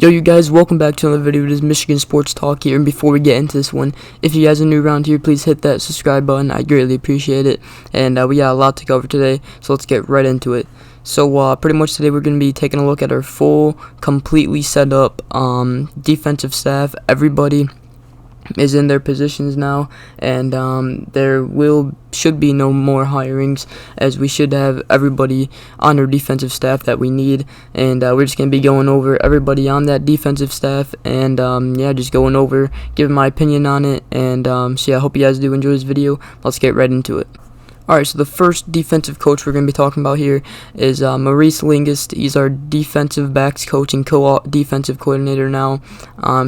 Yo, you guys, welcome back to another video. It is Michigan Sports Talk here, and before we get into this one, if you guys are new around here, please hit that subscribe button. I greatly appreciate it, and we got a lot to cover today, so let's get right into it. So pretty much today we're going to be taking a look at our full, completely set up defensive staff. Everybody is in their positions now, and there should be no more hirings, as we should have everybody on our defensive staff that we need, and we're just going to be going over everybody on that defensive staff, and yeah, just going over, giving my opinion on it, and so yeah, I hope you guys do enjoy this video. Let's get right into it. Alright, so the first defensive coach we're going to be talking about here is Maurice Lingist. He's our defensive backs coach and co-defensive coordinator now.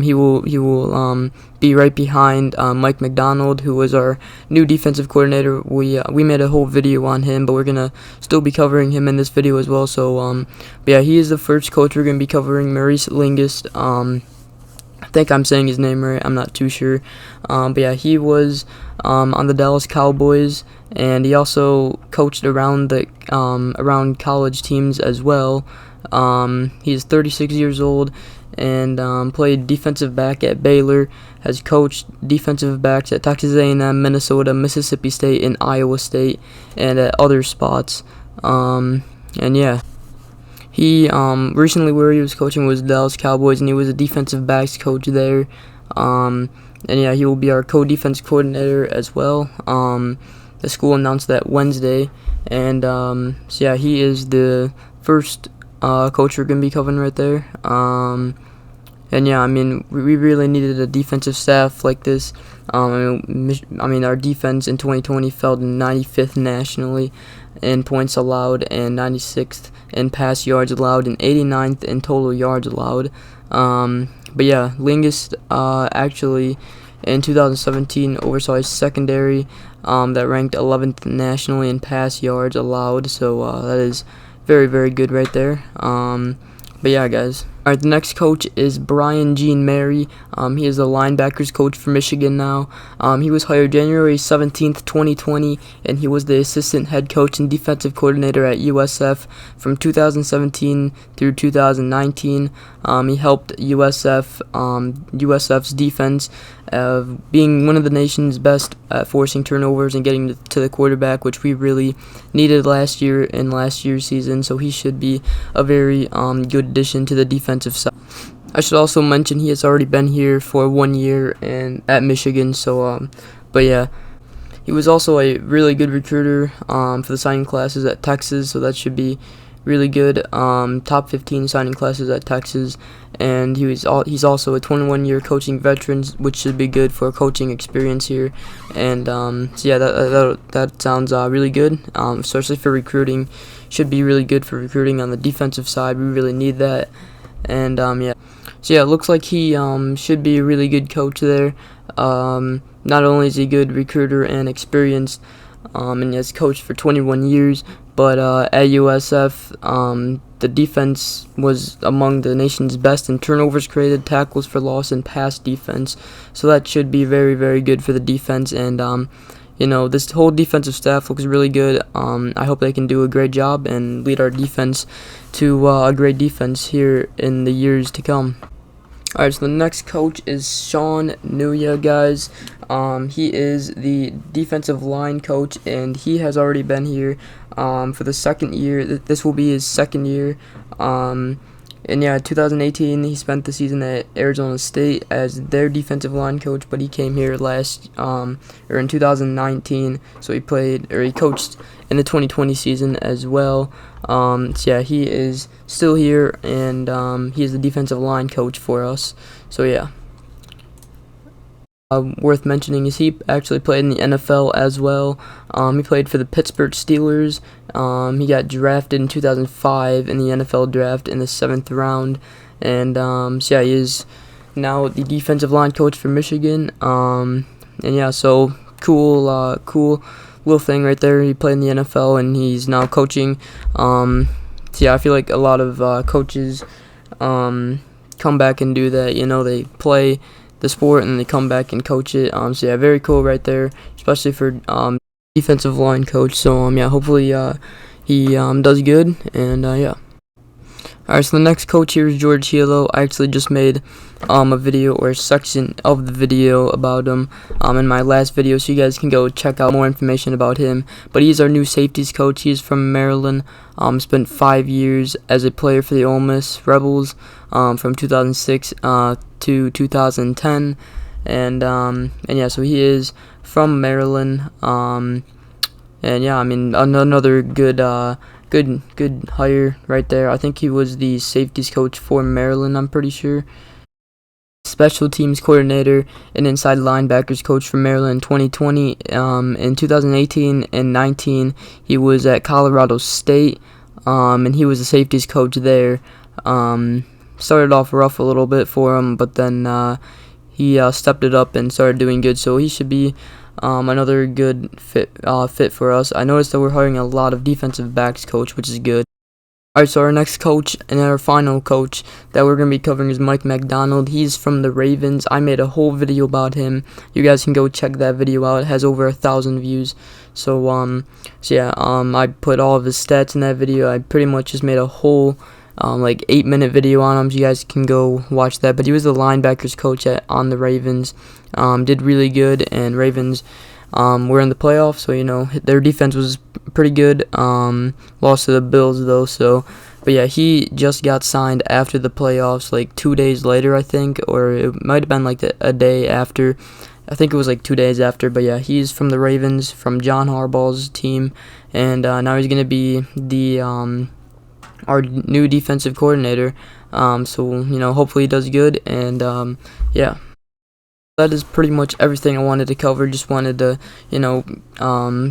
He will be right behind Mike McDonald, who was our new defensive coordinator. We made a whole video on him, but we're going to still be covering him in this video as well. So, but yeah, he is the first coach we're going to be covering, Maurice Lingist. I think I'm saying his name right. I'm not too sure. But yeah, he was on the Dallas Cowboys, and he also coached around the around college teams as well. He's 36 years old and played defensive back at Baylor. Has coached defensive backs at Texas A&M, Minnesota, Mississippi State, and Iowa State, and at other spots. And yeah. He recently, where he was coaching was Dallas Cowboys, and he was a defensive backs coach there. And yeah, he will be our co-defense coordinator as well. The school announced that Wednesday, and so yeah, he is the first coach we're gonna be covering right there. And yeah, I mean, we really needed a defensive staff like this. I mean, our defense in 2020 fell to 95th nationally in points allowed, and 96th in pass yards allowed, and 89th in total yards allowed. But yeah, Lingist actually in 2017 oversaw his secondary that ranked 11th nationally in pass yards allowed. So that is very, very good right there. But yeah, guys. Alright, the next coach is Brian Jean Mary. He is the linebackers coach for Michigan now. He was hired January 17th, 2020, and he was the assistant head coach and defensive coordinator at USF from 2017 through 2019. He helped USF's defense being one of the nation's best at forcing turnovers and getting to the quarterback, which we really needed last year in last year's season. So he should be a very good addition to the defensive side. I should also mention he has already been here for 1 year and at Michigan. So but yeah, he was also a really good recruiter for the signing classes at Texas, so that should be really good. Top 15 signing classes at Texas, and he's also a 21-year coaching veteran, which should be good for coaching experience here. And so yeah, that sounds really good, especially for recruiting. Should be really good for recruiting on the defensive side. We really need that. And yeah, so yeah, it looks like he should be a really good coach there. Not only is he a good recruiter and experienced, and he has coached for 21 years, but at USF, the defense was among the nation's best in turnovers created, tackles for loss, and pass defense. So that should be very, very good for the defense. And you know, this whole defensive staff looks really good. I hope they can do a great job and lead our defense to a great defense here in the years to come. Alright, so the next coach is Sean Nuya, guys. He is the defensive line coach, and he has already been here for the second year. This will be his second year. And yeah, 2018, he spent the season at Arizona State as their defensive line coach, but he came here in 2019, so he coached in the 2020 season as well. So yeah, he is still here, and he is the defensive line coach for us. So yeah. Worth mentioning is he actually played in the NFL as well. He played for the Pittsburgh Steelers. He got drafted in 2005 in the NFL draft in the 7th round. And so yeah, he is now the defensive line coach for Michigan. And yeah, so cool little thing right there. He played in the NFL, and he's now coaching. So yeah, I feel like a lot of coaches come back and do that. You know, they play the sport and they come back and coach it. So yeah, very cool right there, especially for defensive line coach. So yeah, hopefully he does good. And yeah. Alright, so the next coach here is George Hielo. I actually just made a video or a section of the video about him in my last video, so you guys can go check out more information about him. But he's our new safeties coach. He's from Maryland. Spent 5 years as a player for the Ole Miss Rebels from 2006 to 2010, and yeah, so he is from Maryland. And yeah, I mean, another good hire right there. I think he was the safeties coach for Maryland, I'm pretty sure. Special teams coordinator and inside linebackers coach for Maryland in 2020. In 2018 and 19, he was at Colorado State, and he was a safeties coach there. Started off rough a little bit for him, but then he stepped it up and started doing good. So he should be another good fit for us. I noticed that we're hiring a lot of defensive backs coach, which is good. Alright, so our next coach and our final coach that we're going to be covering is Mike Macdonald. He's from the Ravens. I made a whole video about him. You guys can go check that video out. It has over 1,000 views. So yeah, I put all of his stats in that video. I pretty much just made a whole like 8-minute video on him, so you guys can go watch that. But he was the linebackers coach on the Ravens. Did really good, and Ravens were in the playoffs, so you know their defense was pretty good. Lost to the Bills though, so but yeah, he just got signed after the playoffs, like 2 days later, I think, or it might have been like a day after. I think it was like 2 days after, but yeah, he's from the Ravens, from John Harbaugh's team, and now he's gonna be the our new defensive coordinator. So you know, hopefully he does good, and yeah. That is pretty much everything I wanted to cover. Just wanted to, you know,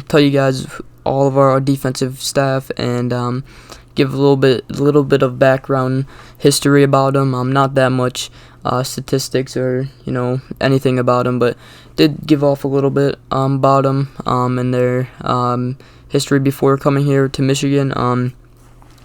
tell you guys all of our defensive staff and give a little bit of background history about them. Not that much statistics or you know anything about them, but did give off a little bit about them and their history before coming here to Michigan.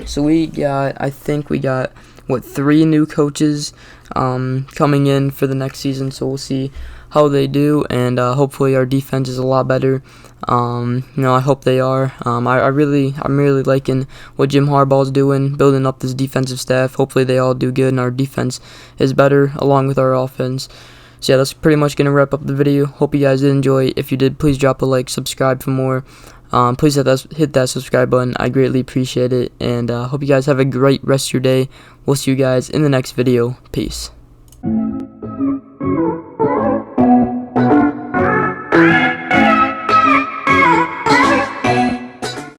So I think we got 3 new coaches coming in for the next season, so we'll see how they do, and hopefully our defense is a lot better. You know, I hope they are. I'm really liking what Jim Harbaugh's doing, building up this defensive staff. Hopefully they all do good and our defense is better along with our offense. So yeah, that's pretty much gonna wrap up the video. Hope you guys did enjoy. If you did, please drop a like, subscribe for more. Please hit that subscribe button. I greatly appreciate it, and hope you guys have a great rest of your day. We'll see you guys in the next video. Peace.